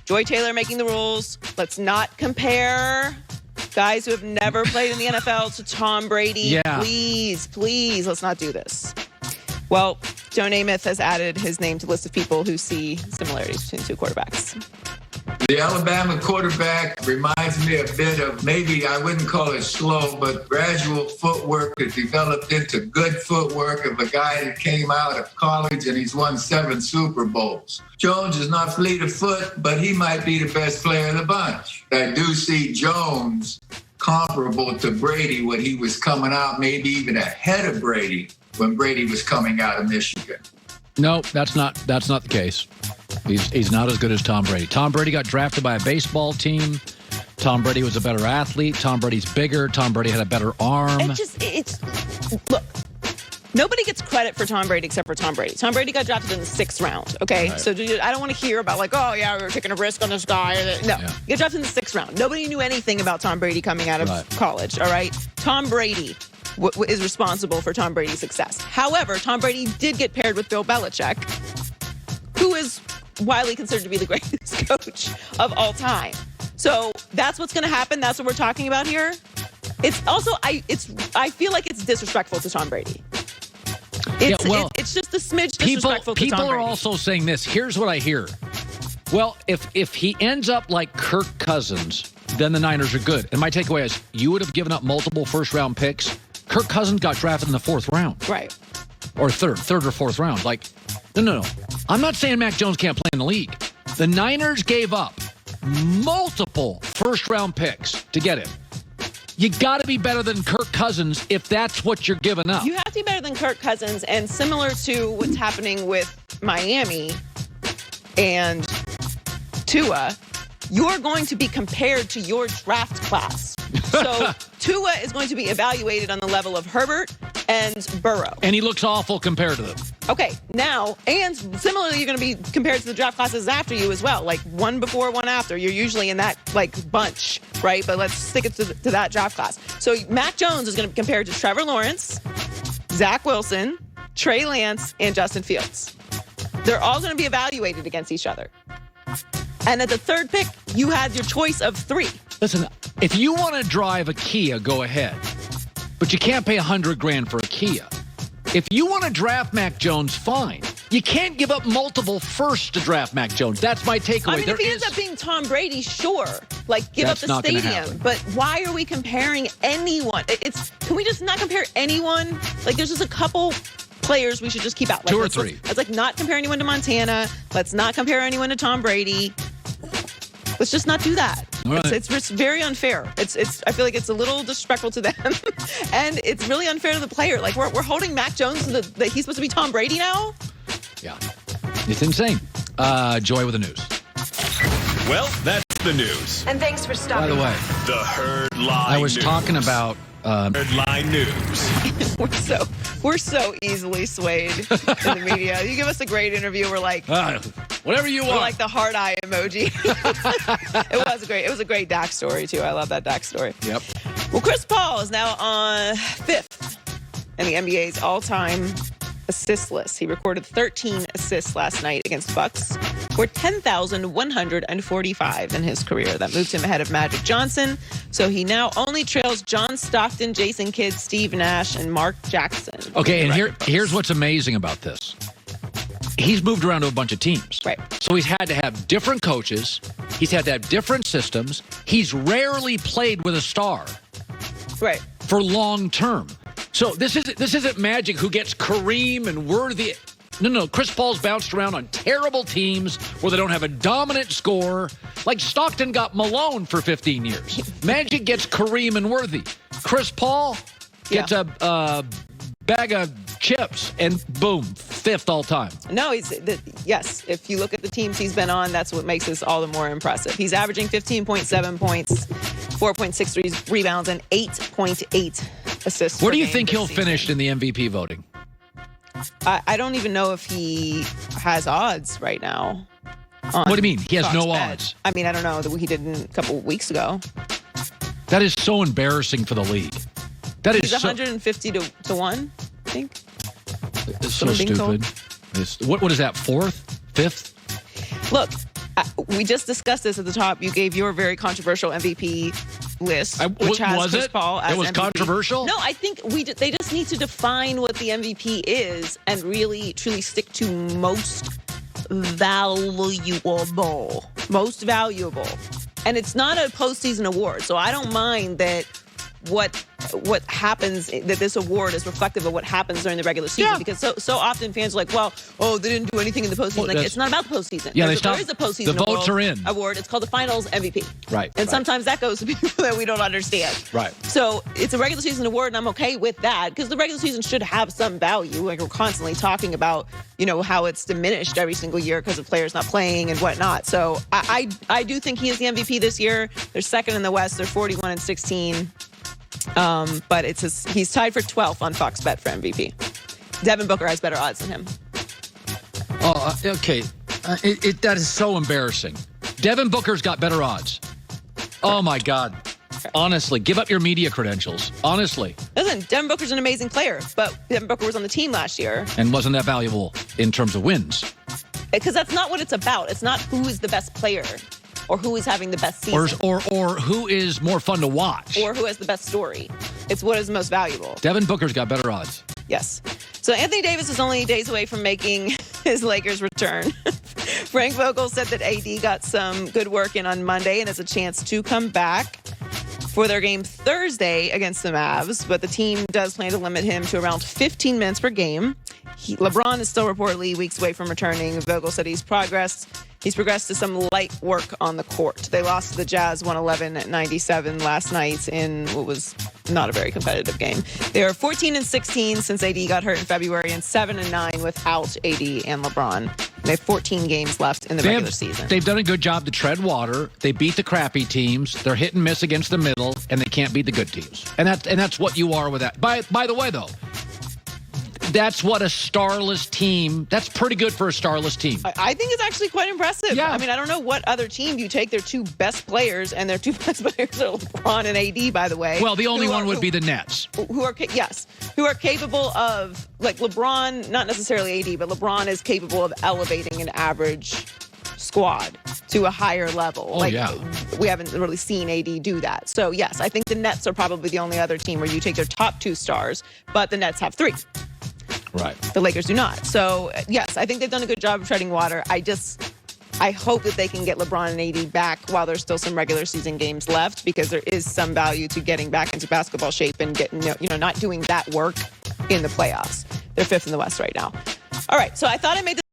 Joy Taylor making the rules. Let's not compare guys who have never played in the NFL to Tom Brady. Yeah. Please, let's not do this. Well, Joe Namath has added his name to the list of people who see similarities between two quarterbacks. The Alabama quarterback reminds me a bit of, maybe I wouldn't call it slow, but gradual footwork that developed into good footwork of a guy that came out of college and he's won 7 Super Bowls. Jones is not fleet of foot, but he might be the best player of the bunch. I do see Jones comparable to Brady when he was coming out, maybe even ahead of Brady when Brady was coming out of Michigan. No, that's not the case. He's not as good as Tom Brady. Tom Brady got drafted by a baseball team. Tom Brady was a better athlete. Tom Brady's bigger. Tom Brady had a better arm. Look, nobody gets credit for Tom Brady except for Tom Brady. Tom Brady got drafted in the 6th round, okay? Right. So I don't want to hear about we were taking a risk on this guy. No, he got drafted in the 6th round. Nobody knew anything about Tom Brady coming out of college, all right? Tom Brady is responsible for Tom Brady's success. However, Tom Brady did get paired with Bill Belichick, who is widely considered to be the greatest coach of all time. So that's what's going to happen. That's what we're talking about here. It's also, I feel like it's disrespectful to Tom Brady. It's just a smidge disrespectful to Tom Brady. People are also saying this. Here's what I hear. Well, if he ends up like Kirk Cousins, then the Niners are good. And my takeaway is you would have given up multiple first-round picks. Kirk Cousins got drafted in the 4th round. Right. Or third or 4th round. Like, no. I'm not saying Mac Jones can't play in the league. The Niners gave up multiple first-round picks to get him. You got to be better than Kirk Cousins if that's what you're giving up. You have to be better than Kirk Cousins, and similar to what's happening with Miami and Tua, you're going to be compared to your draft class. So Tua is going to be evaluated on the level of Herbert and Burrow. And he looks awful compared to them. Okay, now, and similarly, you're going to be compared to the draft classes after you as well, like one before, one after. You're usually in that, bunch, right? But let's stick it to that draft class. So Mac Jones is going to be compared to Trevor Lawrence, Zach Wilson, Trey Lance, and Justin Fields. They're all going to be evaluated against each other. And at the 3rd pick, you had your choice of 3. Listen, if you want to drive a Kia, go ahead. But you can't pay $100,000 for a Kia. If you want to draft Mac Jones, fine. You can't give up multiple firsts to draft Mac Jones. That's my takeaway. I mean, if he ends up being Tom Brady, sure. Give up the stadium. But why are we comparing anyone? Can we just not compare anyone? There's just a couple players we should just keep out. 2 or 3. Let's not compare anyone to Montana. Let's not compare anyone to Tom Brady. Let's just not do that. Right. It's very unfair. I feel like it's a little disrespectful to them, and it's really unfair to the player. We're holding Mac Jones that he's supposed to be Tom Brady now. Yeah, it's insane. Joy with the news. Well, that's the news. And thanks for stopping. By the way, the Herd Line I was News. talking about Headline News. We're so easily swayed in the media. You give us a great interview, we're like, whatever you want. We're like the heart eye emoji. It was a great Dak story too. I love that Dak story. Yep. Well, Chris Paul is now on 5th in the NBA's all-time assist list. He recorded 13 assists last night against Bucks for 10,145 in his career. That moved him ahead of Magic Johnson. So he now only trails John Stockton, Jason Kidd, Steve Nash, and Mark Jackson. Okay, and here's what's amazing about this. He's moved around to a bunch of teams. Right. So he's had to have different coaches. He's had to have different systems. He's rarely played with a star. Right. For long term. So this isn't Magic who gets Kareem and Worthy. No. Chris Paul's bounced around on terrible teams where they don't have a dominant scorer. Like Stockton got Malone for 15 years. Magic gets Kareem and Worthy. Chris Paul gets a bag of chips and boom, 5th all time. No, yes. If you look at the teams he's been on, that's what makes this all the more impressive. He's averaging 15.7 points, 4.63 rebounds, and 8.8 assists. Where do you think he'll finish in the MVP voting? I don't even know if he has odds right now. What do you mean? He has no odds? I mean, I don't know. He did a couple of weeks ago. That is so embarrassing for the league. He's 150 to 1, I think. It's so stupid. What is that, 4th? 5th? Look, We just discussed this at the top. You gave your very controversial MVP list, which has Chris Paul as MVP. It was controversial? No, I think they just need to define what the MVP is and really, truly stick to most valuable. Most valuable. And it's not a postseason award, so I don't mind that what happens, that this award is reflective of what happens during the regular season, because so often fans are like, well, they didn't do anything in the postseason. Like, it's not about the postseason. Yeah, there is a postseason the votes are in. award. It's called the Finals MVP. Right. And sometimes that goes to people that we don't understand. Right. So it's a regular season award, and I'm okay with that, because the regular season should have some value. Like, we're constantly talking about, how it's diminished every single year because of players not playing and whatnot. So I do think he is the MVP this year. They're second in the West. They're 41-16. But he's tied for 12th on Fox Bet for MVP. Devin Booker has better odds than him. Oh, okay. That is so embarrassing. Devin Booker's got better odds. Oh, my God. Honestly, give up your media credentials. Honestly. Listen, Devin Booker's an amazing player, but Devin Booker was on the team last year. And wasn't that valuable in terms of wins? Because that's not what it's about. It's not who is the best player or who is having the best season. Or who is more fun to watch. Or who has the best story. It's what is most valuable. Devin Booker's got better odds. Yes. So Anthony Davis is only days away from making his Lakers return. Frank Vogel said that AD got some good work in on Monday and has a chance to come back for their game Thursday against the Mavs, but the team does plan to limit him to around 15 minutes per game. LeBron is still reportedly weeks away from returning. Vogel said he's progressed to some light work on the court. They lost to the Jazz 111-97 last night in what was not a very competitive game. They are 14-16 since AD got hurt in February and 7-9 without AD and LeBron. They have 14 games left in the regular season. They've done a good job to tread water. They beat the crappy teams. They're hit and miss against the middle, and they can't beat the good teams. And that's what you are with that. By the way, though, that's what a starless team, that's pretty good for a starless team. I think it's actually quite impressive. Yeah. I mean, I don't know what other team you take their two best players, and their two best players are LeBron and AD, by the way. Well, the only one would be the Nets. Who are capable of, like LeBron, not necessarily AD, but LeBron is capable of elevating an average squad to a higher level. We haven't really seen AD do that. So, yes, I think the Nets are probably the only other team where you take their top two stars, but the Nets have three. Right. The Lakers do not. So, yes, I think they've done a good job of treading water. I hope that they can get LeBron and AD back while there's still some regular season games left, because there is some value to getting back into basketball shape and getting, not doing that work in the playoffs. They're fifth in the West right now. All right, so I thought I made this